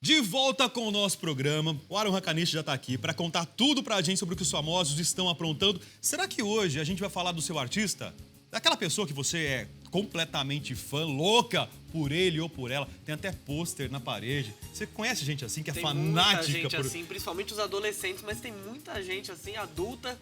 De volta com o nosso programa, o Aaron Hakanishi já está aqui para contar tudo para a gente sobre o que os famosos estão aprontando. Será que hoje a gente vai falar do seu artista? Daquela pessoa que você é completamente fã, louca por ele ou por ela. Tem até pôster na parede. Você conhece gente assim que é fanática Tem muita gente por... assim, principalmente os adolescentes, mas tem muita gente assim, adulta,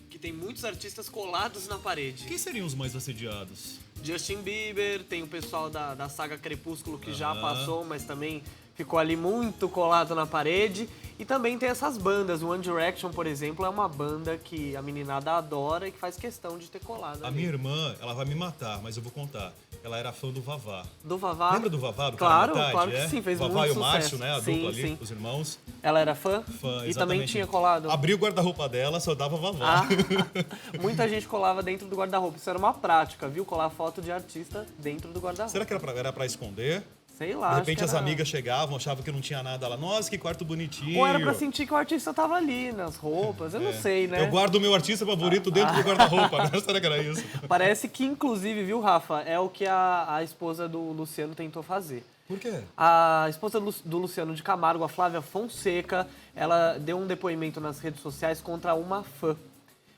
que tem muitos artistas colados na parede. Quem seriam os mais assediados? Justin Bieber, tem o pessoal da saga Crepúsculo que já passou, mas também ficou ali muito colado na parede. E também tem essas bandas. O One Direction, por exemplo, é uma banda que a meninada adora e que faz questão de ter colado A ali. minha irmã, ela vai me matar, mas eu vou contar. Ela era fã do Vavá. Do Vavá? Lembra do Vavá, do Claro, Cara Metade? claro que sim, fez Vavá muito e o Márcio, sucesso. né? A Sim, dupla ali, sim. os irmãos. Ela era fã? Fã, E também exatamente. tinha colado? Abri o guarda-roupa dela, só dava Vavá. Ah, muita gente colava dentro do guarda-roupa. Isso era uma prática, viu? Colar foto de artista dentro do guarda-roupa. Será que era pra esconder? Sei lá, De acho repente que as era... amigas chegavam, achavam que não tinha nada lá. Nossa, que quarto bonitinho. Ou era pra sentir que o artista tava ali, nas roupas, eu não sei, né? Eu guardo o meu artista favorito dentro do guarda-roupa, né? Será que era isso? Parece que, inclusive, viu, Rafa, é o que a esposa do Luciano tentou fazer. Por quê? A esposa do Luciano de Camargo, a Flávia Fonseca, ela deu um depoimento nas redes sociais contra uma fã.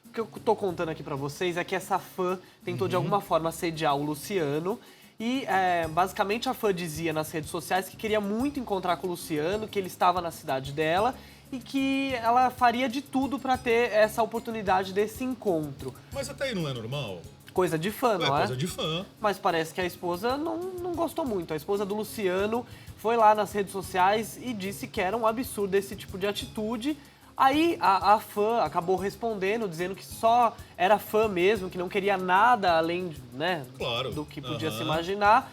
O que eu tô contando aqui pra vocês é que essa fã tentou de alguma forma assediar o Luciano e basicamente a fã dizia nas redes sociais que queria muito encontrar com o Luciano, que ele estava na cidade dela e que ela faria de tudo pra ter essa oportunidade desse encontro. Mas até aí não é normal? Coisa de fã, não é? Coisa de fã. Mas parece que a esposa não gostou muito. A esposa do Luciano foi lá nas redes sociais e disse que era um absurdo esse tipo de atitude. Aí a fã acabou respondendo, dizendo que só era fã mesmo, que não queria nada além Claro. do que podia se imaginar.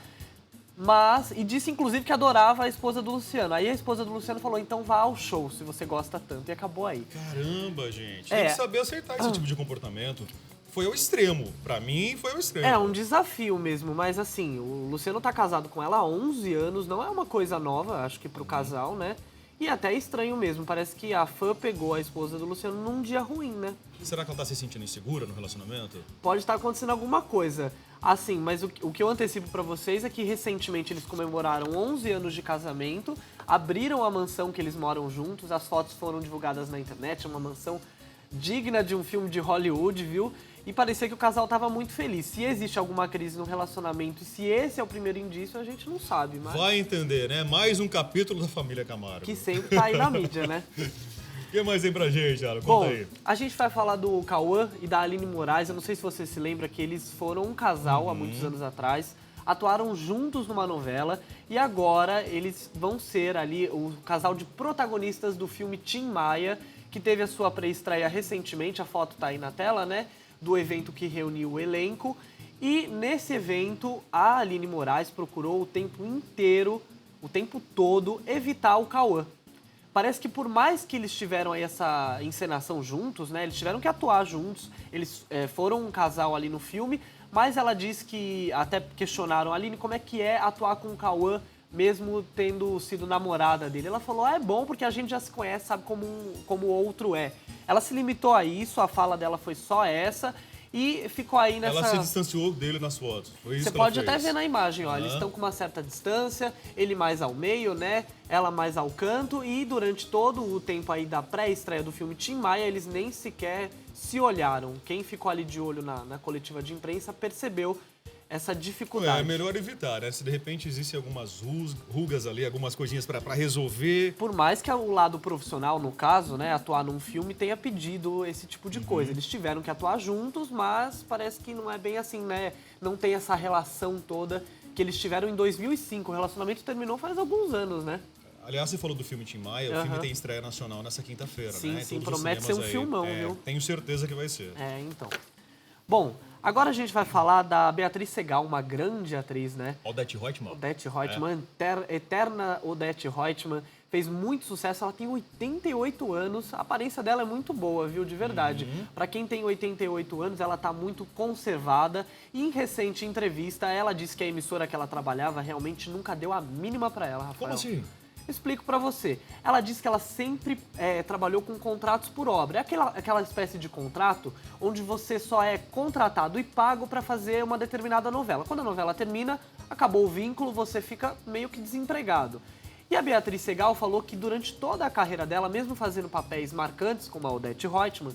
E disse, inclusive, que adorava a esposa do Luciano. Aí a esposa do Luciano falou, então vá ao show, se você gosta tanto. E acabou aí. Caramba, gente. Tem que saber aceitar esse tipo de comportamento. Foi ao extremo. Pra mim, foi ao extremo. É um desafio mesmo, mas assim, o Luciano tá casado com ela há 11 anos, não é uma coisa nova, acho que pro casal, né? E até estranho mesmo, parece que a fã pegou a esposa do Luciano num dia ruim, né? Será que ela tá se sentindo insegura no relacionamento? Pode estar acontecendo alguma coisa. Assim, mas o que eu antecipo pra vocês é que recentemente eles comemoraram 11 anos de casamento, abriram a mansão que eles moram juntos, as fotos foram divulgadas na internet, é uma mansão digna de um filme de Hollywood, viu? E parecia que o casal tava muito feliz. Se existe alguma crise no relacionamento e se esse é o primeiro indício, a gente não sabe, mas... Vai entender, né? Mais um capítulo da família Camargo. Que sempre tá aí na mídia, né? O que mais tem pra gente, Ara? Conta Bom, aí. a gente vai falar do Cauã e da Aline Moraes. Eu não sei se você se lembra que eles foram um casal há muitos anos atrás, atuaram juntos numa novela e agora eles vão ser ali o casal de protagonistas do filme Tim Maia, que teve a sua pré-estreia recentemente, a foto tá aí na tela, né? Do evento que reuniu o elenco. E nesse evento, a Aline Moraes procurou o tempo inteiro, o tempo todo, evitar o Cauã. Parece que por mais que eles tiveram aí essa encenação juntos, né? Eles tiveram que atuar juntos, eles foram um casal ali no filme, mas ela disse que até questionaram a Aline como é que é atuar com o Cauã, mesmo tendo sido namorada dele. Ela falou, é bom porque a gente já se conhece, sabe como o outro é. Ela se limitou a isso, a fala dela foi só essa e ficou aí nessa... Ela se distanciou dele nas fotos. Foi isso Você que ela pode até fez. ver na imagem, ó, eles estão com uma certa distância, ele mais ao meio, né? Ela mais ao canto e durante todo o tempo aí da pré-estreia do filme Tim Maia, eles nem sequer se olharam. Quem ficou ali de olho na coletiva de imprensa percebeu essa dificuldade. É melhor evitar, né? Se de repente existem algumas rugas ali, algumas coisinhas pra resolver. Por mais que o lado profissional, no caso, né, atuar num filme, tenha pedido esse tipo de coisa. Eles tiveram que atuar juntos, mas parece que não é bem assim, né? Não tem essa relação toda que eles tiveram em 2005. O relacionamento terminou faz alguns anos, né? Aliás, você falou do filme Tim Maia, o filme tem estreia nacional nessa quinta-feira, né? Sim, Em sim, todos os promete ser um cinemas aí. filmão, viu? Tenho certeza que vai ser. Então. Bom, agora a gente vai falar da Beatriz Segal, uma grande atriz, né? Odete Roitman. Odete Roitman, eterna Odete Roitman, fez muito sucesso, ela tem 88 anos, a aparência dela é muito boa, viu, de verdade. Pra quem tem 88 anos, ela tá muito conservada e em recente entrevista, ela disse que a emissora que ela trabalhava realmente nunca deu a mínima pra ela, Rafael. Como assim? Explico pra você. Ela disse que ela sempre trabalhou com contratos por obra. É aquela espécie de contrato onde você só é contratado e pago pra fazer uma determinada novela. Quando a novela termina, acabou o vínculo, você fica meio que desempregado. E a Beatriz Segal falou que durante toda a carreira dela, mesmo fazendo papéis marcantes como a Odete Roitman,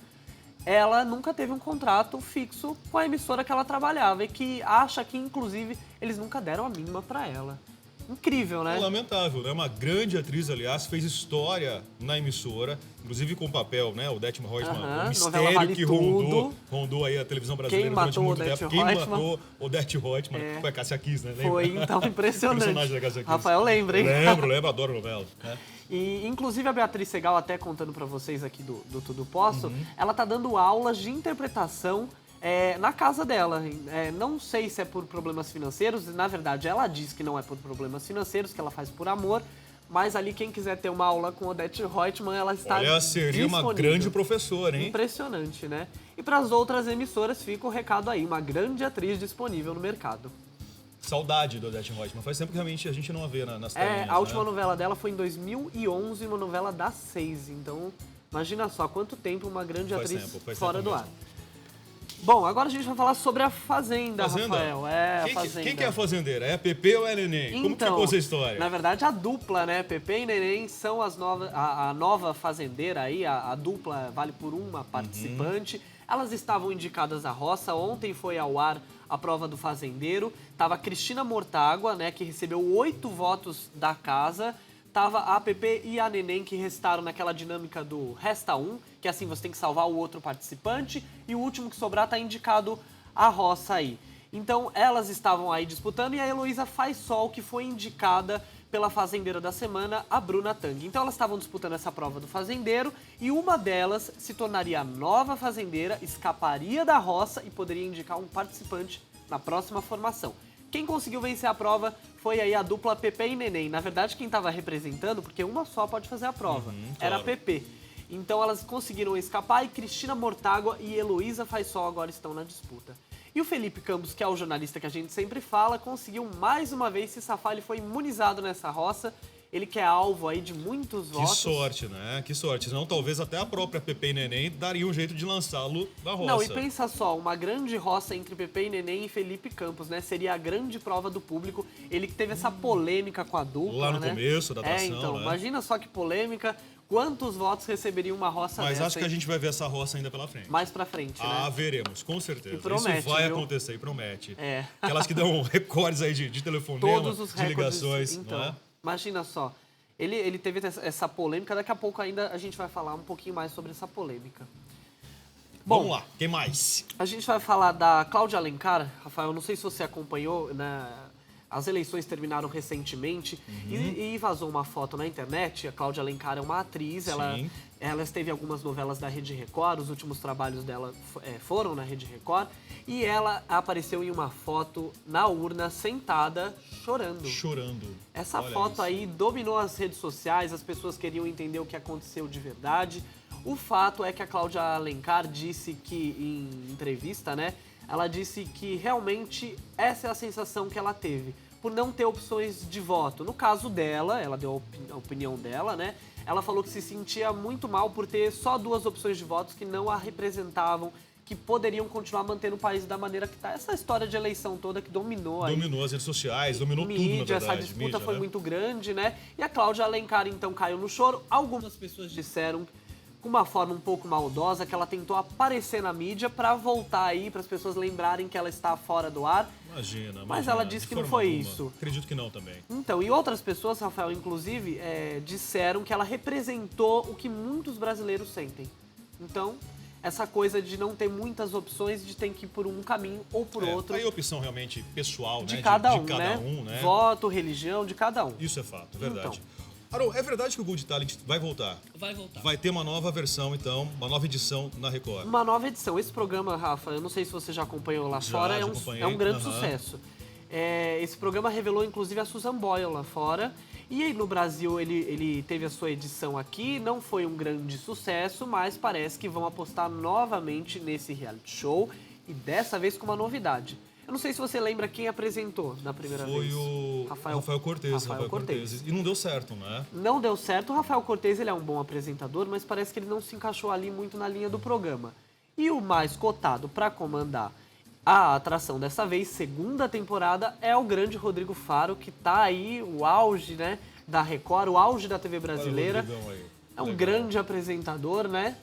ela nunca teve um contrato fixo com a emissora que ela trabalhava e que acha que, inclusive, eles nunca deram a mínima para ela. Incrível, né? É lamentável, né? Uma grande atriz, aliás, fez história na emissora, inclusive com o papel, né? Odete Roitman, o mistério Vale que rondou aí a televisão brasileira durante muito tempo. Quem matou Odete Roitman? Foi a Cássia Kiss, né? Lembra? Foi, então, impressionante. Personagem da Cássia Kiss. Rafael lembra, hein? Lembro, adoro novela. Né? E, inclusive, a Beatriz Segal, até contando pra vocês aqui do Tudo Posso, ela tá dando aulas de interpretação na casa dela. Não sei se é por problemas financeiros, na verdade ela diz que não é por problemas financeiros, que ela faz por amor, mas ali quem quiser ter uma aula com Odete Roitman, ela está seria disponível. uma grande professora, hein? Impressionante, né? E para as outras emissoras fica o recado aí, uma grande atriz disponível no mercado. Saudade do Odete Roitman, faz tempo que realmente a gente não a vê nas telinhas, a última novela dela foi em 2011, uma novela das 6, então imagina só quanto tempo uma grande atriz fora do ar. Bom, agora a gente vai falar sobre a Fazenda, Rafael. A Fazenda. Quem que é a fazendeira? É a Pepe ou é a Neném? Então, como que ficou essa história? Na verdade, a dupla, né? Pepe e Neném são a nova fazendeira aí, a dupla vale por uma participante. Elas estavam indicadas à roça. Ontem foi ao ar a prova do fazendeiro. Tava a Cristina Mortágua, né? Que recebeu 8 votos da casa. Tava a Pepe e a Neném, que restaram naquela dinâmica do resta um, que assim você tem que salvar o outro participante, e o último que sobrar tá indicado à roça aí. Então elas estavam aí disputando, e a Heloísa Faisal, que foi indicada pela fazendeira da semana, a Bruna Tang. Então elas estavam disputando essa prova do fazendeiro, e uma delas se tornaria a nova fazendeira, escaparia da roça e poderia indicar um participante na próxima formação. Quem conseguiu vencer a prova foi aí a dupla Pepe e Neném. Na verdade, quem estava representando, porque uma só pode fazer a prova, era a Pepe. Então elas conseguiram escapar e Cristina Mortágua e Heloísa Faisal agora estão na disputa. E o Felipe Campos, que é o jornalista que a gente sempre fala, conseguiu mais uma vez se safar. Ele foi imunizado nessa roça. Ele que é alvo aí de muitos votos. Que sorte, né? Que sorte. Senão, talvez até a própria Pepe e Neném daria um jeito de lançá-lo da roça. Não, e pensa só, uma grande roça entre Pepe e Neném e Felipe Campos, né? Seria a grande prova do público. Ele que teve essa polêmica com a dupla, lá no começo da atração, então, né? Imagina só que polêmica. Quantos votos receberia uma roça Mas dessa? acho que a gente vai ver essa roça ainda pela frente. Mais pra frente, né? Veremos, com certeza. E promete, isso vai viu? acontecer, e promete. É. Aquelas que dão recordes aí de telefonema, Todos os de recordes, ligações, então, não é? imagina só. Ele teve essa polêmica, daqui a pouco ainda a gente vai falar um pouquinho mais sobre essa polêmica. Bom, vamos lá, quem mais? A gente vai falar da Cláudia Alencar. Rafael, não sei se você acompanhou, né? As eleições terminaram recentemente e vazou uma foto na internet. A Cláudia Alencar é uma atriz, ela esteve em algumas novelas da Rede Record, os últimos trabalhos dela foram na Rede Record, e ela apareceu em uma foto na urna, sentada, chorando. Essa foto isso aí dominou as redes sociais, as pessoas queriam entender o que aconteceu de verdade. O fato é que a Cláudia Alencar disse que, em entrevista, né, ela disse que realmente essa é a sensação que ela teve, por não ter opções de voto. No caso dela, ela deu a opinião dela, né? Ela falou que se sentia muito mal por ter só 2 opções de votos que não a representavam, que poderiam continuar mantendo o país da maneira que está. Essa história de eleição toda que dominou aí. Dominou as redes sociais, dominou tudo, na verdade. Essa disputa foi né? muito grande, né? E a Cláudia Alencar, então, caiu no choro. Algumas pessoas disseram, com uma forma um pouco maldosa, que ela tentou aparecer na mídia para voltar aí, para as pessoas lembrarem que ela está fora do ar. Imagina. Mas ela disse que não foi isso. Acredito que não também. Então, e outras pessoas, Rafael, inclusive, disseram que ela representou o que muitos brasileiros sentem. Então, essa coisa de não ter muitas opções, de ter que ir por um caminho ou por outro. Aí a opção realmente pessoal, de né? Cada de um, cada né? um, né? Voto, religião, de cada um. Isso é fato, é verdade. Então. Harold, é verdade que o Good Talent vai voltar? Vai voltar. Vai ter uma nova versão, então, uma nova edição na Record. Uma nova edição. Esse programa, Rafa, eu não sei se você já acompanhou lá fora, é um grande sucesso. Esse programa revelou, inclusive, a Susan Boyle lá fora. E aí, no Brasil, ele teve a sua edição aqui, não foi um grande sucesso, mas parece que vão apostar novamente nesse reality show, e dessa vez com uma novidade. Eu não sei se você lembra quem apresentou na primeira vez. Foi o Rafael Cortez. E não deu certo, né? Não deu certo. O Rafael Cortez, ele é um bom apresentador, mas parece que ele não se encaixou ali muito na linha do programa. E o mais cotado para comandar a atração dessa vez, segunda temporada, é o grande Rodrigo Faro, que tá aí, o auge, né, da Record, o auge da TV brasileira. Olha o Rodrigão aí. É um Legal. grande apresentador, né?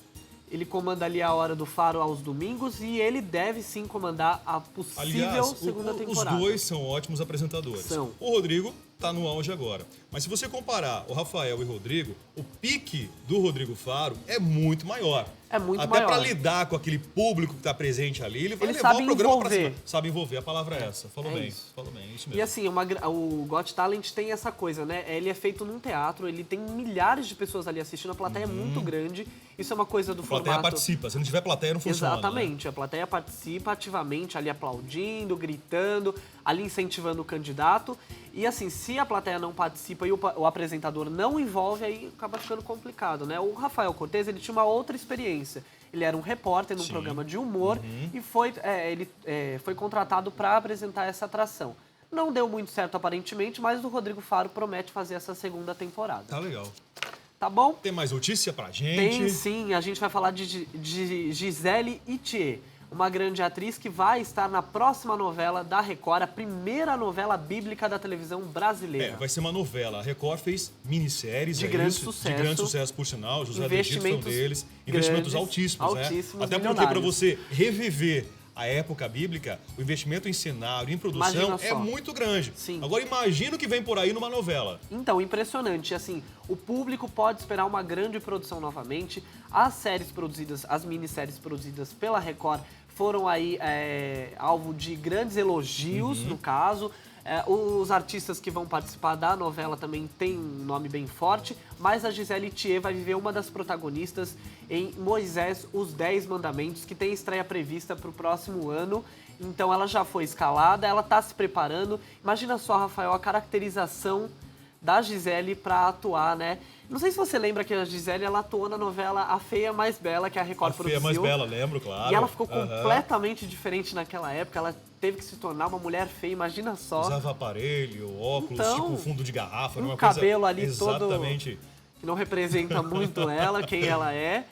Ele comanda ali a Hora do Faro aos domingos e ele deve sim comandar a possível Aliás, segunda temporada. os dois são ótimos apresentadores. São. O Rodrigo tá no auge agora. Mas se você comparar o Rafael e o Rodrigo, o pique do Rodrigo Faro é muito maior. É muito Até maior. para lidar com aquele público que tá presente ali, ele vai Ele levar sabe o programa pra envolver. cima. Sabe envolver, a palavra é essa. Falou É bem, isso. falou bem, isso E mesmo. assim, o Got Talent tem essa coisa, né? Ele é feito num teatro, ele tem milhares de pessoas ali assistindo, a plateia é muito grande. Isso é uma coisa do A plateia formato... participa, se não tiver plateia não funciona. Né? Exatamente, a plateia participa ativamente ali aplaudindo, gritando, ali incentivando o candidato. E assim, se a plateia não participa e o apresentador não envolve, aí acaba ficando complicado, né? O Rafael Cortez, ele tinha uma outra experiência. Ele era um repórter num Sim. programa de humor e ele foi contratado para apresentar essa atração. Não deu muito certo aparentemente, mas o Rodrigo Faro promete fazer essa segunda temporada. Tá legal. Tá bom? Tem mais notícia pra gente? Tem sim, a gente vai falar de Gisele Itier, uma grande atriz que vai estar na próxima novela da Record, a primeira novela bíblica da televisão brasileira. Vai ser uma novela. A Record fez minisséries, De é grande isso? sucesso. De grande sucesso, por sinal. José Egito foi um Investimentos deles. Investimentos grandes, altíssimos, né? altíssimos, Até porque para milionários. você reviver a época bíblica, o investimento em cenário, em produção, Imagina é só. muito grande. Sim. Agora imagina o que vem por aí numa novela. Então, impressionante, assim, o público pode esperar uma grande produção novamente. As minisséries produzidas pela Record foram aí alvo de grandes elogios, no caso. Os artistas que vão participar da novela também têm um nome bem forte, mas a Gisele Thier vai viver uma das protagonistas em Moisés, os 10 Mandamentos, que tem estreia prevista para o próximo ano. Então ela já foi escalada, ela está se preparando. Imagina só, Rafael, a caracterização da Gisele para atuar, né? Não sei se você lembra que a Gisele ela atuou na novela A Feia Mais Bela, que a Record A Feia produziu. Mais Bela, lembro, claro. E ela ficou Aham. completamente diferente naquela época. Ela teve que se tornar uma mulher feia, imagina só. Usava aparelho, óculos, Então, tipo fundo de garrafa. um uma cabelo coisa... ali todo- Exatamente. Que não representa muito ela, quem ela é.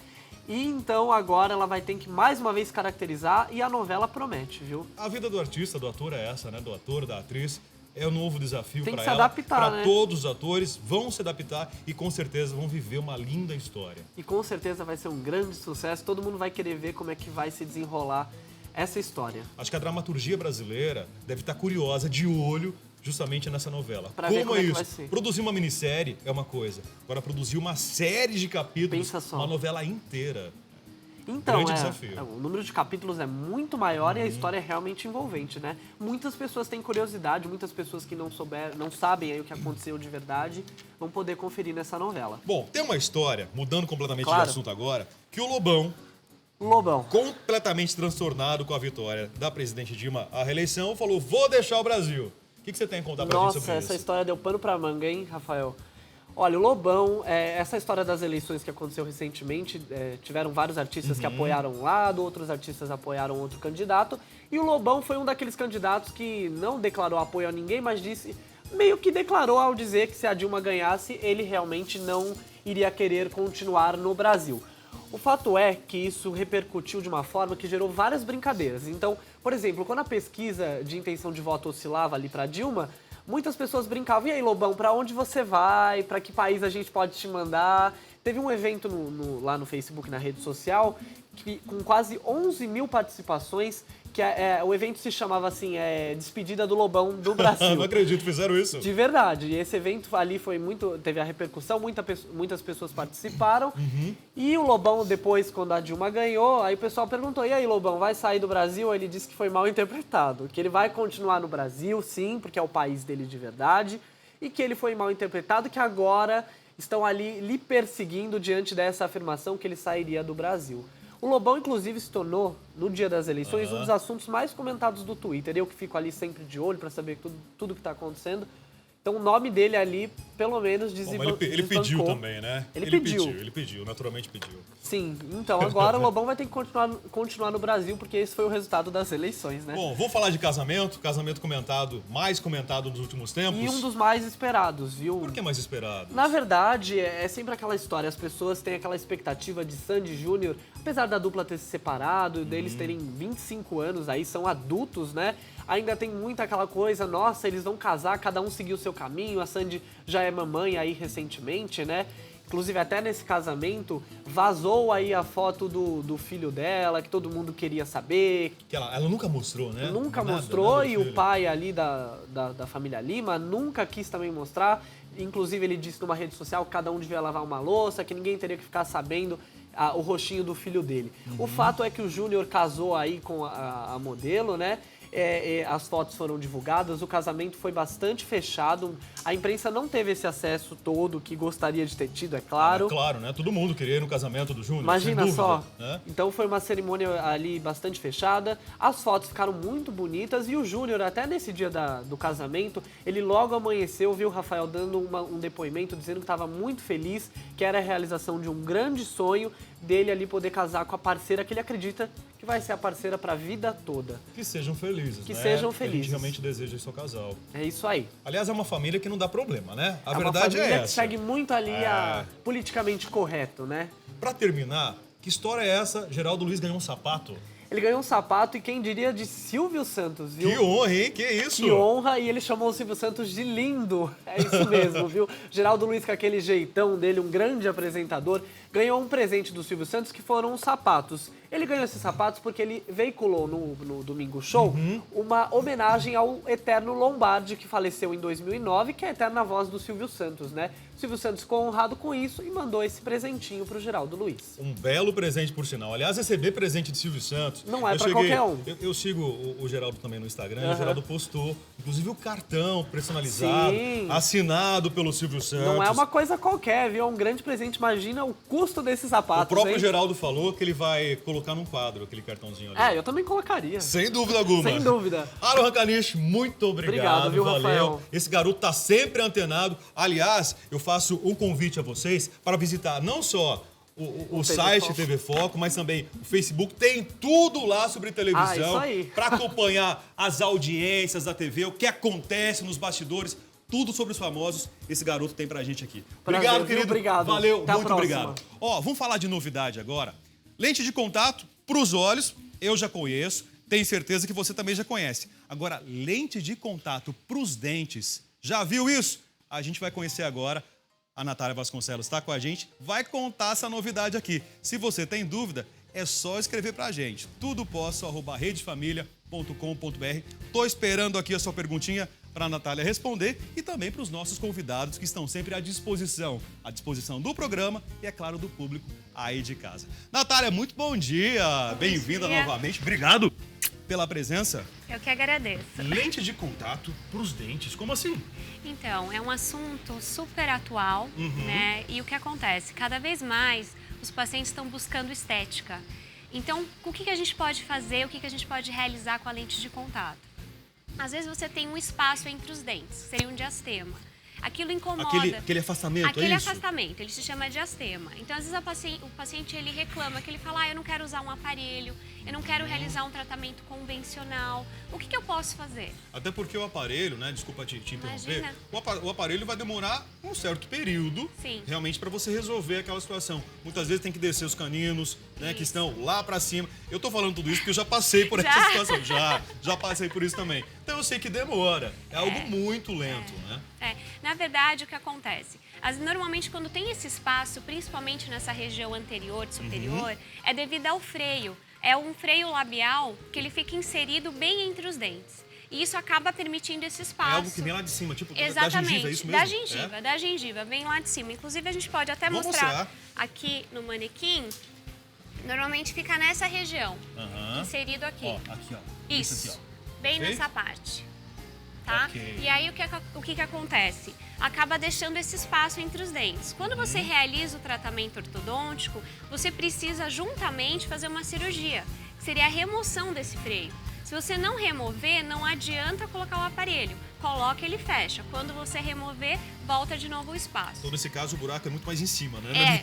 E então agora ela vai ter que mais uma vez caracterizar e a novela promete, viu? A vida do artista, do ator é essa, né? Do ator, da atriz. É um novo desafio Tem que para se ela. adaptar, Para né? todos os atores vão se adaptar e com certeza vão viver uma linda história. E com certeza vai ser um grande sucesso. Todo mundo vai querer ver como é que vai se desenrolar essa história. Acho que a dramaturgia brasileira deve estar curiosa, de olho, justamente nessa novela. Pra ver como é que isso? vai ser. Produzir uma minissérie é uma coisa. Agora, produzir uma série de capítulos, Pensa só. uma novela inteira. Então, Grande desafio. o número de capítulos é muito maior e a história é realmente envolvente, né? Muitas pessoas têm curiosidade, muitas pessoas que não sabem aí o que aconteceu de verdade, vão poder conferir nessa novela. Bom, tem uma história, mudando completamente Claro. de assunto agora, que o Lobão, Lobão. completamente transtornado com a vitória da presidente Dilma à reeleição, falou: vou deixar o Brasil. O que você tem a contar pra gente Nossa, sobre essa isso? história deu pano pra manga, hein, Rafael? Olha, o Lobão, essa história das eleições que aconteceu recentemente, tiveram vários artistas que apoiaram um lado, outros artistas apoiaram outro candidato, e o Lobão foi um daqueles candidatos que não declarou apoio a ninguém, mas meio que declarou ao dizer que se a Dilma ganhasse, ele realmente não iria querer continuar no Brasil. O fato é que isso repercutiu de uma forma que gerou várias brincadeiras. Então, por exemplo, quando a pesquisa de intenção de voto oscilava ali para Dilma, muitas pessoas brincavam: e aí, Lobão, para onde você vai? Para que país a gente pode te mandar? Teve um evento lá no Facebook, na rede social, com quase 11 mil participações, que o evento se chamava assim, Despedida do Lobão do Brasil. Não acredito, fizeram isso. De verdade. E esse evento ali teve a repercussão, muitas pessoas participaram. E o Lobão, depois, quando a Dilma ganhou, aí o pessoal perguntou: e aí, Lobão, vai sair do Brasil? Ele disse que foi mal interpretado, que ele vai continuar no Brasil, sim, porque é o país dele de verdade, e que ele foi mal interpretado, que agora estão ali lhe perseguindo diante dessa afirmação que ele sairia do Brasil. O Lobão, inclusive, se tornou, no dia das eleições, um dos assuntos mais comentados do Twitter. Eu que fico ali sempre de olho para saber tudo que está acontecendo. Então, o nome dele ali, pelo menos, Bom, mas ele pediu também, né? Ele pediu, naturalmente pediu. Sim, então agora o Lobão vai ter que continuar no Brasil, porque esse foi o resultado das eleições, né? Bom, vamos falar de casamento mais comentado nos últimos tempos. E um dos mais esperados, viu? Por que mais esperado? Na verdade, é sempre aquela história, as pessoas têm aquela expectativa de Sandy Júnior, apesar da dupla ter se separado, deles terem 25 anos aí, são adultos, né? ainda tem muito aquela coisa, nossa, eles vão casar, cada um seguir o seu caminho, a Sandy já é mamãe aí recentemente, né? Inclusive, até nesse casamento, vazou aí a foto do filho dela, que todo mundo queria saber. Que ela nunca mostrou, né? Nunca Nada, mostrou, nada e o pai ali da família Lima nunca quis também mostrar. Inclusive, ele disse numa rede social que cada um devia lavar uma louça, que ninguém teria que ficar sabendo o rostinho do filho dele. O fato é que o Júnior casou aí com a modelo, né? As fotos foram divulgadas, o casamento foi bastante fechado, a imprensa não teve esse acesso todo que gostaria de ter tido, é claro. Claro, né? Todo mundo queria ir no casamento do Júnior, Imagina sem dúvida, só. né? Então foi uma cerimônia ali bastante fechada, as fotos ficaram muito bonitas e o Júnior, até nesse dia do casamento, ele logo amanheceu, viu o Rafael dando um depoimento dizendo que estava muito feliz, que era a realização de um grande sonho dele ali poder casar com a parceira que ele acredita que vai ser a parceira para a vida toda. Que sejam felizes, Que né? sejam A felizes. gente realmente deseja isso ao casal. É isso aí. Aliás, é uma família que não dá problema, né? A É uma verdade família é que essa. segue muito ali a politicamente correto, né? Pra terminar, que história é essa? Geraldo Luiz ganhou um sapato? Ele ganhou um sapato e quem diria de Silvio Santos, viu? Que honra, hein? Que isso? Que honra, e ele chamou o Silvio Santos de lindo. É isso mesmo, viu? Geraldo Luiz, com aquele jeitão dele, um grande apresentador, ganhou um presente do Silvio Santos que foram os sapatos. Ele ganhou esses sapatos porque ele veiculou no Domingo Show uma homenagem ao eterno Lombardi, que faleceu em 2009, que é a eterna voz do Silvio Santos, né? O Silvio Santos ficou honrado com isso e mandou esse presentinho pro Geraldo Luiz. Um belo presente, por sinal. Aliás, receber presente de Silvio Santos... Não é pra qualquer um. Eu sigo o Geraldo também no Instagram, e o Geraldo postou, inclusive, o cartão personalizado, Sim. assinado pelo Silvio Santos. Não é uma coisa qualquer, viu? É um grande presente. Imagina o custo desses sapatos, O próprio hein? Geraldo falou que ele vai colocar num quadro aquele cartãozinho ali. Eu também colocaria. Sem dúvida alguma. Sem dúvida. Aaron Rakanich, muito obrigado, viu, valeu. Rafael? Esse garoto tá sempre antenado. Aliás, eu faço um convite a vocês para visitar não só o TV site Foco. TV Foco, mas também o Facebook. Tem tudo lá sobre televisão. Isso aí. Para acompanhar as audiências da TV, o que acontece nos bastidores. Tudo sobre os famosos, esse garoto tem pra gente aqui. Prazer, Obrigado, viu? querido. Obrigado. Valeu, Até a muito próxima. obrigado. Ó, vamos falar de novidade agora. Lente de contato pros olhos, eu já conheço. Tenho certeza que você também já conhece. Agora, lente de contato pros dentes, já viu isso? A gente vai conhecer agora. A Natália Vasconcelos está com a gente, vai contar essa novidade aqui. Se você tem dúvida, é só escrever pra gente. tudoposso@redefamilia.com.br. Tô esperando aqui a sua perguntinha para a Natália responder e também para os nossos convidados que estão sempre à disposição do programa e, é claro, do público aí de casa. Natália, muito bom dia! Bem-vinda novamente. Obrigado pela presença. Eu que agradeço. Lente de contato para os dentes, como assim? Então, é um assunto super atual, né? E o que acontece? Cada vez mais os pacientes estão buscando estética. Então, o que a gente pode fazer, o que a gente pode realizar com a lente de contato? Às vezes você tem um espaço entre os dentes, seria um diastema. Aquilo incomoda. Aquele afastamento, Aquele é isso? afastamento, ele se chama diastema. Então, às vezes o paciente ele reclama, que ele fala, eu não quero usar um aparelho, eu não quero realizar um tratamento convencional. O que eu posso fazer? Até porque o aparelho, né? Desculpa te interromper. Imagina. O aparelho vai demorar um certo período, Sim. realmente, para você resolver aquela situação. Muitas vezes tem que descer os caninos, né? Que estão lá para cima. Eu tô falando tudo isso porque eu já passei por essa situação. Já passei por isso também. Então eu sei que demora. É algo muito lento, né? Na verdade, o que acontece? Normalmente, quando tem esse espaço, principalmente nessa região anterior, superior, é devido ao freio. É um freio labial que ele fica inserido bem entre os dentes. E isso acaba permitindo esse espaço. É algo que vem lá de cima, tipo Exatamente, da gengiva, é isso mesmo? Da gengiva, vem lá de cima. Inclusive, a gente pode até mostrar aqui no manequim. Normalmente fica nessa região, inserido aqui. Ó, aqui, ó. Isso, aqui, ó. bem Ok? nessa parte. Tá? Ok. E aí, o que acontece? Acaba deixando esse espaço entre os dentes. Quando você realiza o tratamento ortodôntico, você precisa juntamente fazer uma cirurgia, que seria a remoção desse freio. Se você não remover, não adianta colocar o aparelho. Coloca, ele fecha. Quando você remover, volta de novo o espaço. Então, nesse caso, o buraco é muito mais em cima, né?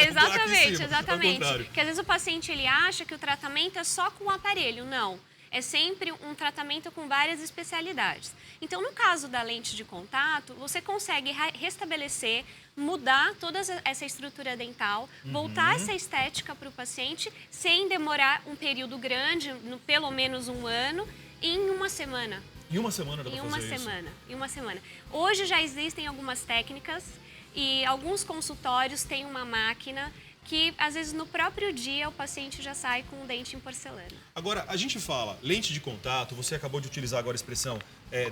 Exatamente. Ao Porque às vezes o paciente ele acha que o tratamento é só com o aparelho. Não. É sempre um tratamento com várias especialidades. Então, no caso da lente de contato, você consegue restabelecer, mudar toda essa estrutura dental, voltar essa estética para o paciente sem demorar um período grande, pelo menos um ano, em uma semana. Em uma semana dá pra fazer isso? Em uma semana. Hoje já existem algumas técnicas e alguns consultórios têm uma máquina que, às vezes, no próprio dia, o paciente já sai com um dente em porcelana. Agora, a gente fala lente de contato, você acabou de utilizar agora a expressão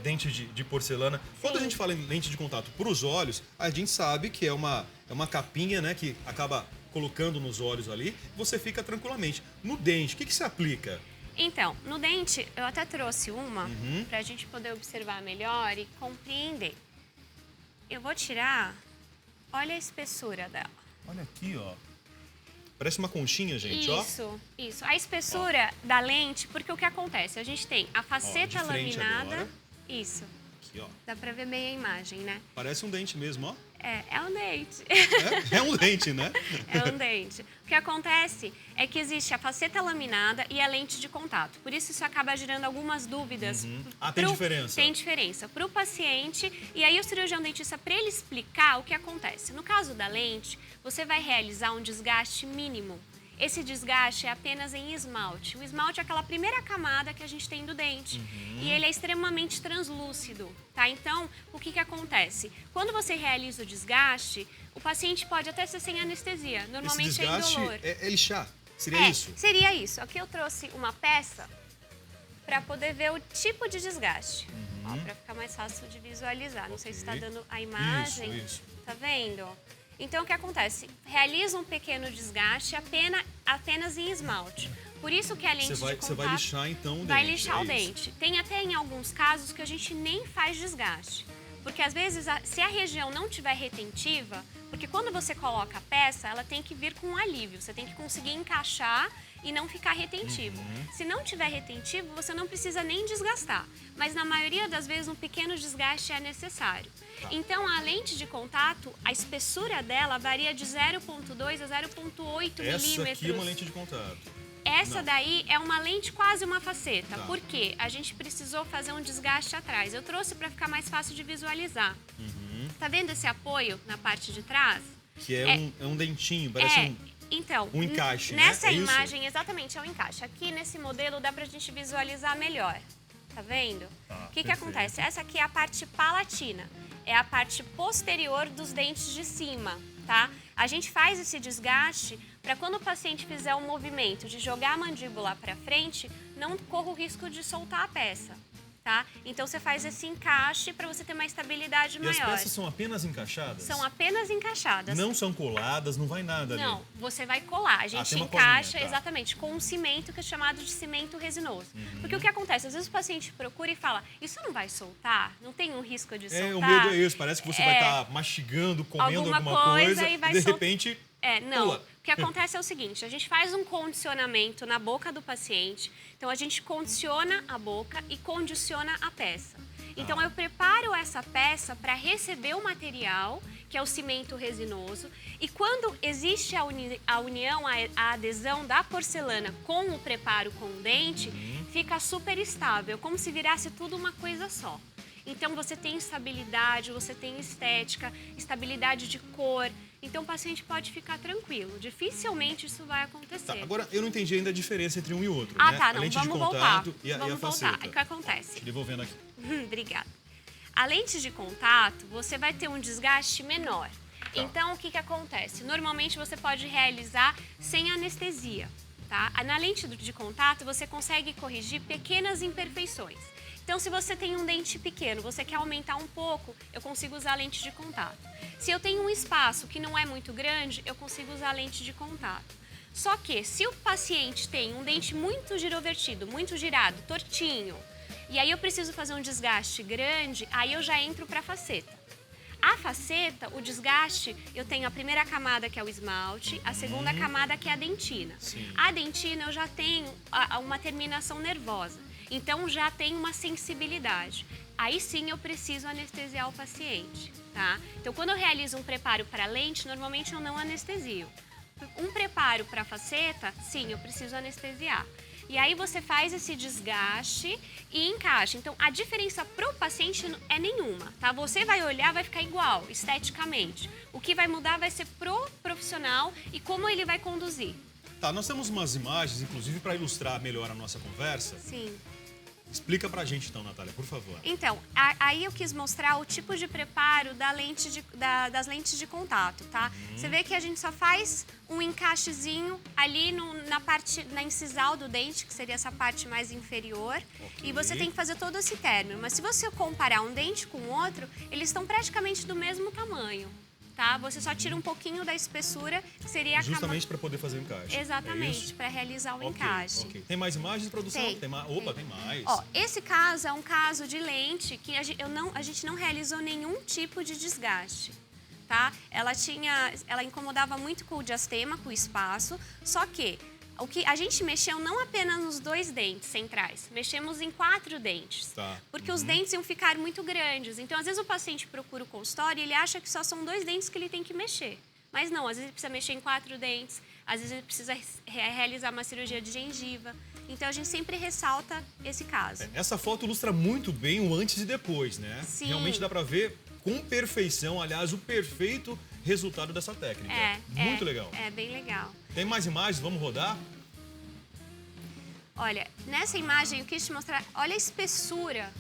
dente de porcelana. Quando a gente fala em lente de contato para os olhos, a gente sabe que é uma capinha, né, que acaba colocando nos olhos ali, você fica tranquilamente. No dente, o que se aplica? Então, no dente, eu até trouxe uma para a gente poder observar melhor e compreender. Eu vou tirar, olha a espessura dela. Olha aqui, ó. Parece uma conchinha, gente, ó. Isso. A espessura da lente, porque o que acontece? A gente tem a faceta laminada. Agora. Isso. Aqui, ó. Dá pra ver bem a imagem, né? Parece um dente mesmo, ó. É um dente. É um dente, né? É um dente. O que acontece é que existe a faceta laminada e a lente de contato. Por isso acaba gerando algumas dúvidas. Tem diferença? Tem diferença para o paciente. E aí o cirurgião dentista, para ele explicar o que acontece. No caso da lente, você vai realizar um desgaste mínimo. Esse desgaste é apenas em esmalte. O esmalte é aquela primeira camada que a gente tem do dente. E ele é extremamente translúcido, tá? Então, o que acontece? Quando você realiza o desgaste, o paciente pode até ser sem anestesia. Normalmente Esse desgaste é indolor. é lixar? Seria isso? Seria isso. Aqui eu trouxe uma peça para poder ver o tipo de desgaste. Para ficar mais fácil de visualizar. Não sei se está dando a imagem. Isso. Tá vendo? Então, o que acontece? Realiza um pequeno desgaste apenas em esmalte. Por isso que a lente de contato... Você vai lixar, então, o dente. Vai lixar o dente. Tem até, em alguns casos, que a gente nem faz desgaste. Porque, às vezes, se a região não tiver retentiva... Porque quando você coloca a peça, ela tem que vir com um alívio. Você tem que conseguir encaixar e não ficar retentivo. Se não tiver retentivo, você não precisa nem desgastar. Mas, na maioria das vezes, um pequeno desgaste é necessário. Então, a lente de contato, a espessura dela varia de 0,2 a 0,8 milímetros. Essa aqui é uma lente de contato. Essa daí é uma lente quase uma faceta. Por quê? A gente precisou fazer um desgaste atrás. Eu trouxe para ficar mais fácil de visualizar. Tá vendo esse apoio na parte de trás? Que é um dentinho, parece então, um encaixe, nessa né? imagem, exatamente, é um encaixe. Aqui nesse modelo dá pra gente visualizar melhor. Tá vendo? O que acontece? Essa aqui é a parte palatina. É a parte posterior dos dentes de cima, tá? A gente faz esse desgaste para quando o paciente fizer um movimento de jogar a mandíbula para frente, não corra o risco de soltar a peça, tá? Então você faz esse encaixe para você ter uma estabilidade maior. E as peças são apenas encaixadas? São apenas encaixadas. Não são coladas, não vai nada ali? Não, você vai colar. A gente tem uma encaixa, colinha, tá. exatamente, com um cimento que é chamado de cimento resinoso. Porque o que acontece? Às vezes o paciente procura e fala, isso não vai soltar? Não tem um risco de soltar? O medo é isso. Parece que você vai estar mastigando, comendo alguma coisa e vai de repente... não. Pula. O que acontece é o seguinte, a gente faz um condicionamento na boca do paciente, então a gente condiciona a boca e condiciona a peça. Então eu preparo essa peça para receber o material, que é o cimento resinoso, e quando existe a união, a adesão da porcelana com o preparo com o dente, fica super estável, como se virasse tudo uma coisa só. Então você tem estabilidade, você tem estética, estabilidade de cor. Então o paciente pode ficar tranquilo. Dificilmente isso vai acontecer. Tá, agora eu não entendi ainda a diferença entre um e outro. Ah, né? tá, A não, lente vamos de voltar. contato e a Vamos faceta. voltar. O que acontece? Devolvendo aqui. Obrigada. A lente de contato, você vai ter um desgaste menor. Então, o que acontece? Normalmente você pode realizar sem anestesia, tá? Na lente de contato, você consegue corrigir pequenas imperfeições. Então, se você tem um dente pequeno, você quer aumentar um pouco, eu consigo usar a lente de contato. Se eu tenho um espaço que não é muito grande, eu consigo usar a lente de contato. Só que, se o paciente tem um dente muito girovertido, muito girado, tortinho, e aí eu preciso fazer um desgaste grande, aí eu já entro para a faceta. A faceta, o desgaste, eu tenho a primeira camada, que é o esmalte, a segunda camada, que é a dentina. Sim. A dentina, eu já tenho uma terminação nervosa. Então, já tem uma sensibilidade. Aí sim eu preciso anestesiar o paciente, tá? Então, quando eu realizo um preparo para lente, normalmente eu não anestesio. Um preparo para faceta, sim, eu preciso anestesiar. E aí você faz esse desgaste e encaixa. Então, a diferença para o paciente é nenhuma, tá? Você vai olhar, vai ficar igual, esteticamente. O que vai mudar vai ser pro profissional e como ele vai conduzir. Tá, nós temos umas imagens, inclusive, para ilustrar melhor a nossa conversa. Sim. Explica pra gente então, Natália, por favor. Então, aí eu quis mostrar o tipo de preparo das lentes de contato, tá? Você vê que a gente só faz um encaixezinho ali na incisal do dente, que seria essa parte mais inferior. Ok. E você tem que fazer todo esse término. Mas se você comparar um dente com o outro, eles estão praticamente do mesmo tamanho, tá? Você só tira um pouquinho da espessura, que seria a Justamente para poder fazer o encaixe. Exatamente, para realizar o encaixe. Ok. Tem mais imagens de produção? Tem. Opa, tem mais. Ó, esse caso é um caso de lente que a gente não realizou nenhum tipo de desgaste, tá? Ela incomodava muito com o diastema, com o espaço, só que o que a gente mexeu não apenas nos 2 dentes centrais, mexemos em 4 dentes. Tá. Porque os dentes iam ficar muito grandes. Então, às vezes o paciente procura o consultório e ele acha que só são 2 dentes que ele tem que mexer. Mas não, às vezes ele precisa mexer em 4 dentes, às vezes ele precisa realizar uma cirurgia de gengiva. Então, a gente sempre ressalta esse caso. Essa foto ilustra muito bem o antes e depois, né? Sim. Realmente dá para ver com perfeição, aliás, o perfeito resultado dessa técnica. Muito legal. É bem legal. Tem mais imagens? Vamos rodar? Olha, nessa imagem eu quis te mostrar, olha a espessura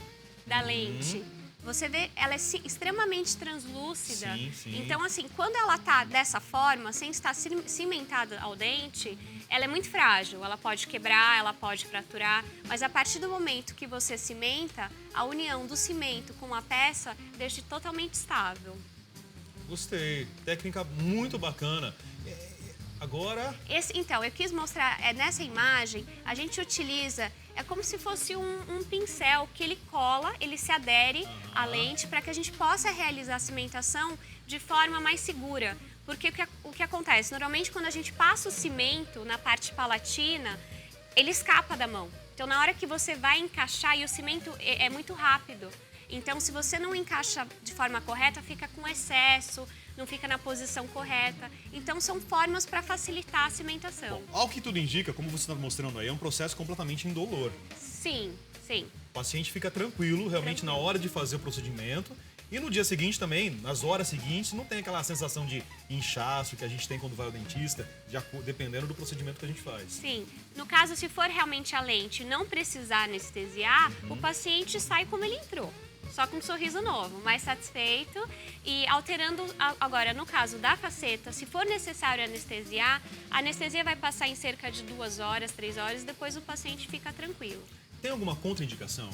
da lente. Você vê, ela é extremamente translúcida. Sim, sim. Então, assim, quando ela tá dessa forma, sem estar cimentada ao dente, ela é muito frágil. Ela pode quebrar, ela pode fraturar. Mas a partir do momento que você cimenta, a união do cimento com a peça deixa totalmente estável. Gostei. Técnica muito bacana. Agora... Então, eu quis mostrar, nessa imagem, a gente utiliza, é como se fosse um pincel que ele cola, ele se adere à lente para que a gente possa realizar a cimentação de forma mais segura. Porque o que acontece? Normalmente, quando a gente passa o cimento na parte palatina, ele escapa da mão. Então, na hora que você vai encaixar, e o cimento é muito rápido. Então, se você não encaixa de forma correta, fica com excesso, não fica na posição correta. Então, são formas para facilitar a cimentação. Bom, ao que tudo indica, como você está mostrando aí, é um processo completamente indolor. Sim, sim. O paciente fica tranquilo, realmente, na hora de fazer o procedimento. E no dia seguinte também, nas horas seguintes, não tem aquela sensação de inchaço que a gente tem quando vai ao dentista, dependendo do procedimento que a gente faz. Sim. No caso, se for realmente a lente não precisar anestesiar, o paciente sai como ele entrou. Só com um sorriso novo, mais satisfeito e alterando. Agora, no caso da faceta, se for necessário anestesiar, a anestesia vai passar em cerca de 2 horas, 3 horas, e depois o paciente fica tranquilo. Tem alguma contraindicação?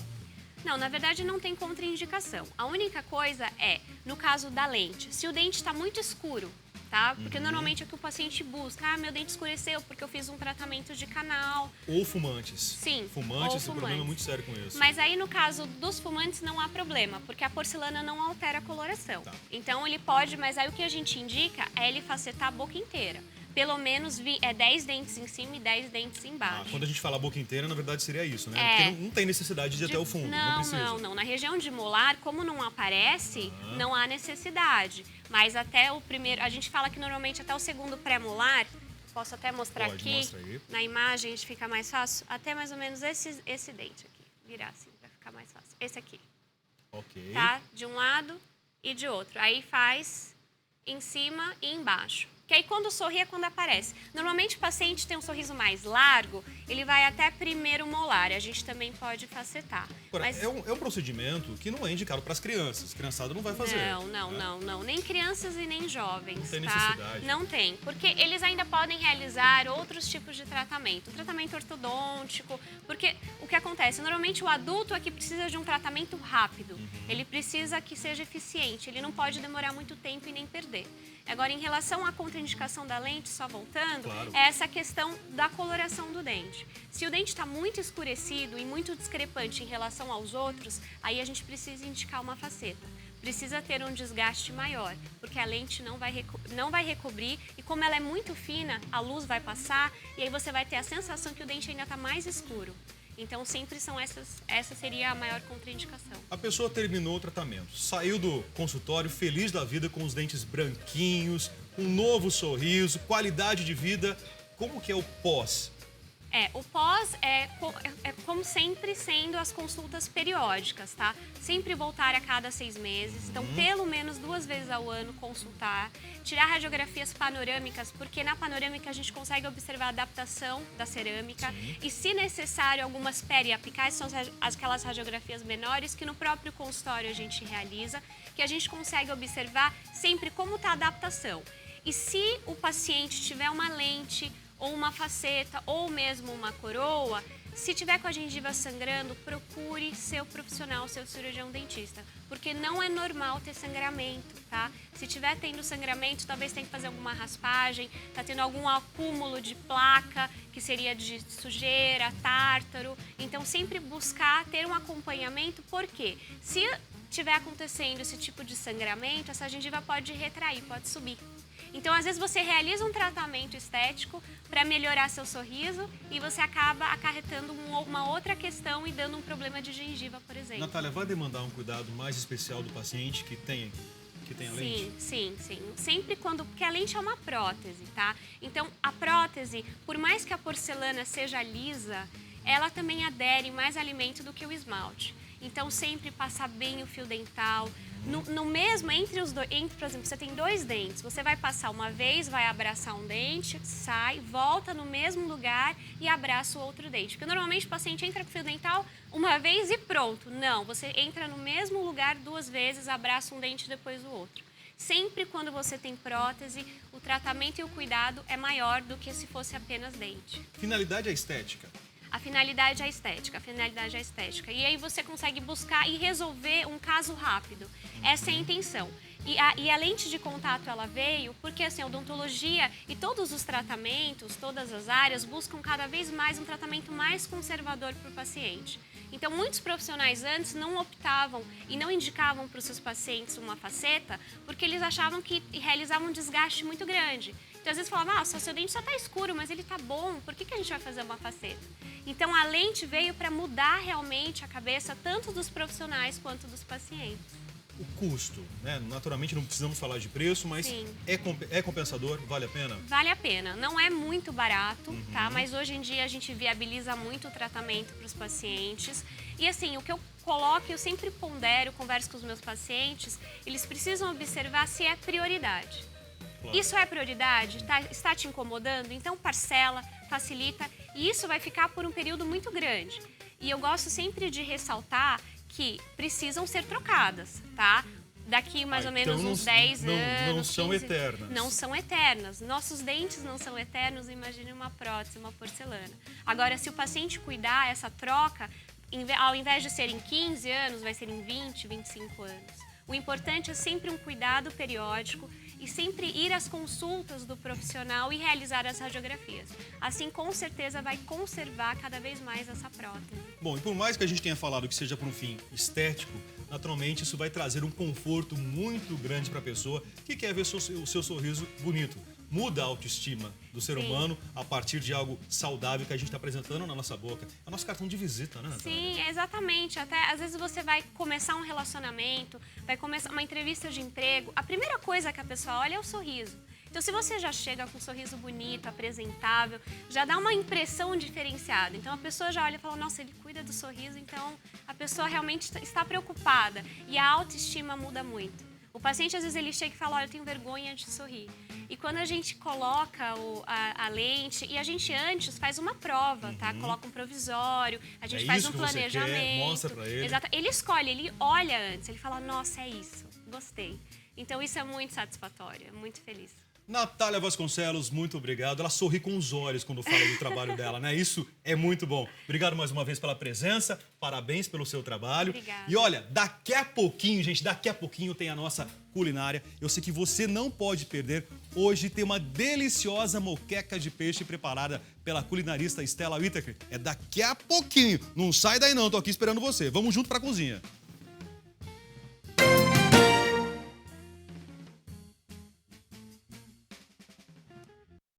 Não, na verdade não tem contraindicação. A única coisa é, no caso da lente, se o dente está muito escuro, tá? Porque normalmente é o que o paciente busca. Ah, meu dente escureceu porque eu fiz um tratamento de canal. Ou fumantes. Sim, Fumantes, ou o problema é muito sério com isso. Mas aí, no caso dos fumantes, não há problema, porque a porcelana não altera a coloração. Tá. Então, ele pode, mas aí o que a gente indica é ele facetar a boca inteira. Pelo menos 10 dentes em cima e 10 dentes embaixo. Quando a gente fala a boca inteira, na verdade seria isso, né? É. Porque não tem necessidade de ir até o fundo, não precisa. Não. Na região de molar, como não aparece, não há necessidade. Mas até o primeiro, a gente fala que normalmente até o segundo pré-molar, posso até mostrar Pode, aqui, mostra aí. na imagem, fica mais fácil, até mais ou menos esse dente aqui, virar assim, pra ficar mais fácil. Esse aqui, Ok. tá? De um lado e de outro. Aí faz em cima e embaixo. Que aí quando sorri é quando aparece. Normalmente o paciente tem um sorriso mais largo, ele vai até primeiro molar. A gente também pode facetar. Agora, Mas... é um procedimento que não é indicado para as crianças. Criançada não vai fazer. Não. Nem crianças e nem jovens, Não tem tá? necessidade. Não tem, porque eles ainda podem realizar outros tipos de tratamento. Tratamento ortodôntico, porque o que acontece? Normalmente o adulto é que precisa de um tratamento rápido. Ele precisa que seja eficiente, ele não pode demorar muito tempo e nem perder. Agora, em relação à contraindicação da lente, só voltando, Claro. é essa questão da coloração do dente. Se o dente está muito escurecido e muito discrepante em relação aos outros, aí a gente precisa indicar uma faceta. Precisa ter um desgaste maior, porque a lente não vai recobrir e como ela é muito fina, a luz vai passar e aí você vai ter a sensação que o dente ainda está mais escuro. Então, sempre são essa seria a maior contraindicação. A pessoa terminou o tratamento, saiu do consultório feliz da vida com os dentes branquinhos, um novo sorriso, qualidade de vida. Como que é o pós? O pós é como sempre sendo as consultas periódicas, tá? Sempre voltar a cada 6 meses. Então, pelo menos 2 vezes ao ano consultar. Tirar radiografias panorâmicas, porque na panorâmica a gente consegue observar a adaptação da cerâmica. Sim. E, se necessário, algumas periapicais, são aquelas radiografias menores que no próprio consultório a gente realiza, que a gente consegue observar sempre como está a adaptação. E se o paciente tiver uma lente ou uma faceta, ou mesmo uma coroa, se tiver com a gengiva sangrando, procure seu profissional, seu cirurgião dentista, porque não é normal ter sangramento, tá? Se tiver tendo sangramento, talvez tenha que fazer alguma raspagem, tá tendo algum acúmulo de placa, que seria de sujeira, tártaro. Então, sempre buscar ter um acompanhamento, porque se tiver acontecendo esse tipo de sangramento, essa gengiva pode retrair, pode subir. Então, às vezes, você realiza um tratamento estético para melhorar seu sorriso e você acaba acarretando uma outra questão e dando um problema de gengiva, por exemplo. Natália, vai demandar um cuidado mais especial do paciente que tem a lente? Sim. Sempre porque a lente é uma prótese, tá? Então, a prótese, por mais que a porcelana seja lisa, ela também adere mais alimento do que o esmalte. Então, sempre passar bem o fio dental. No mesmo, por exemplo, você tem 2 dentes, você vai passar uma vez, vai abraçar um dente, sai, volta no mesmo lugar e abraça o outro dente. Porque normalmente o paciente entra com fio dental uma vez e pronto. Não, você entra no mesmo lugar 2 vezes, abraça um dente depois o outro. Sempre quando você tem prótese, o tratamento e o cuidado é maior do que se fosse apenas dente. Finalidade é estética. A finalidade é a estética. E aí você consegue buscar e resolver um caso rápido. Essa é a intenção. E a lente de contato, ela veio porque, assim, a odontologia e todos os tratamentos, todas as áreas, buscam cada vez mais um tratamento mais conservador para o paciente. Então, muitos profissionais antes não optavam e não indicavam para os seus pacientes uma faceta porque eles achavam que realizavam um desgaste muito grande. Então, às vezes falavam, seu dente só está escuro, mas ele está bom, por que a gente vai fazer uma faceta? Então, a lente veio para mudar realmente a cabeça tanto dos profissionais quanto dos pacientes. O custo, né? Naturalmente não precisamos falar de preço, mas é compensador? Vale a pena? Vale a pena. Não é muito barato, tá? Mas hoje em dia a gente viabiliza muito o tratamento para os pacientes. E assim, o que eu coloco, eu sempre pondero, converso com os meus pacientes, eles precisam observar se é prioridade. Claro. Isso é prioridade? Está te incomodando? Então parcela, facilita. E isso vai ficar por um período muito grande. E eu gosto sempre de ressaltar que precisam ser trocadas, tá? Daqui mais ou menos uns 10 anos. Não são 15, eternas. Não são eternas. Nossos dentes não são eternos, imagine uma prótese, uma porcelana. Agora, se o paciente cuidar, essa troca, ao invés de ser em 15 anos, vai ser em 20, 25 anos. O importante é sempre um cuidado periódico e sempre ir às consultas do profissional e realizar as radiografias. Assim, com certeza, vai conservar cada vez mais essa prótese. Bom, e por mais que a gente tenha falado que seja por um fim estético, naturalmente isso vai trazer um conforto muito grande para a pessoa que quer ver o seu sorriso bonito. Muda a autoestima do ser humano a partir de algo saudável que a gente está apresentando na nossa boca. É o nosso cartão de visita, né, Natália? Sim, exatamente. Até às vezes você vai começar um relacionamento, vai começar uma entrevista de emprego. A primeira coisa que a pessoa olha é o sorriso. Então, se você já chega com um sorriso bonito, apresentável, já dá uma impressão diferenciada. Então, a pessoa já olha e fala, nossa, ele cuida do sorriso, então a pessoa realmente está preocupada. E a autoestima muda muito. O paciente, às vezes, ele chega e fala, olha, eu tenho vergonha de sorrir. E quando a gente coloca a lente, e a gente antes faz uma prova, tá? Coloca um provisório, a gente faz um planejamento. Você quer, mostra pra ele. Exato. Ele escolhe, ele olha antes, ele fala, nossa, é isso, gostei. Então isso é muito satisfatório, é muito feliz. Natália Vasconcelos, muito obrigado. Ela sorri com os olhos quando fala do trabalho dela, né? Isso é muito bom. Obrigado mais uma vez pela presença, parabéns pelo seu trabalho. Obrigada. E olha, daqui a pouquinho, gente, daqui a pouquinho tem a nossa culinária. Eu sei que você não pode perder. Hoje tem uma deliciosa moqueca de peixe preparada pela culinarista Stella Whittaker. É daqui a pouquinho. Não sai daí não, tô aqui esperando você. Vamos junto pra cozinha.